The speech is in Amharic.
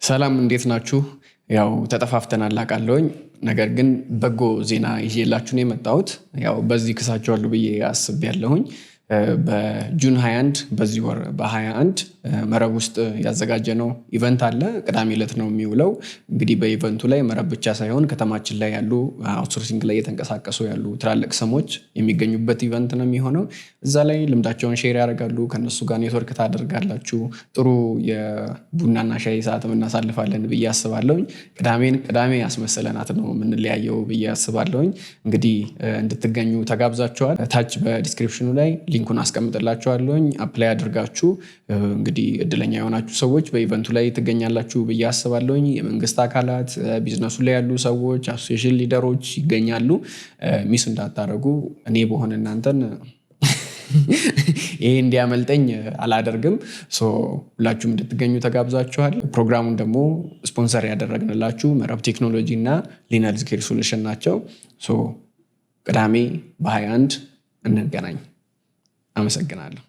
ሰላም እንዴት ናችሁ? ያው ተጠፋፍተናል አውቃለሁኝ። ነገር ግን በጎ ዜና ይዤላችሁ ነው የመጣሁት። ያው በዚህ ክሳቸዋለሁ ብዬ አስቤያለሁኝ። በጁን 21 በዚህ ወር በ21 መረብ ውስጥ ያዘጋጀነው ኢቨንት አለ። ቅዳሜ ዕለት ነው የሚውለው። እንግዲህ በኢቨንቱ ላይ መረብ ብቻ ሳይሆን ከተማችን ላይ ያሉ አውትሶርሲንግ ላይ የተንቀሳቀሱ ያሉ ትላልቅ ስሞች የሚገኙበት ኢቨንት ነው የሚሆነው። እዛ ላይ ልምዳቸውን ሼር ያደርጋሉ። ከነሱ ጋር ኔትወርክ ታደርጋላችሁ። ጥሩ የቡናና ሻይ ሰዓትም እናሳልፋለን ብዬ አስባለሁኝ። ቅዳሜ ያስመሰለናት ነው የምንለያየው ብዬ አስባለሁኝ። እንግዲህ እንድትገኙ ተጋብዛችኋል። ታች በዲስክሪፕሽኑ ላይ ሊንኩን አስቀምጥላችኋለሁኝ። አፕላይ አድርጋችሁ እንግዲህ እድለኛ የሆናችሁ ሰዎች በኢቨንቱ ላይ ትገኛላችሁ ብዬ አስባለሁኝ። የመንግስት አካላት፣ ቢዝነሱ ላይ ያሉ ሰዎች፣ አሶሲዬሽን ሊደሮች ይገኛሉ። ሚስ እንዳታደርጉ። እኔ በሆነ እናንተን ይሄ እንዲያመልጠኝ አላደርግም። ሁላችሁም እንድትገኙ ተጋብዛችኋል። ፕሮግራሙን ደግሞ ስፖንሰር ያደረግንላችሁ መረብ ቴክኖሎጂ እና ሊና ሄልዝኬር ሶሉሽን ናቸው። ቅዳሜ በ21 እንገናኝ። አመሰግናለሁ።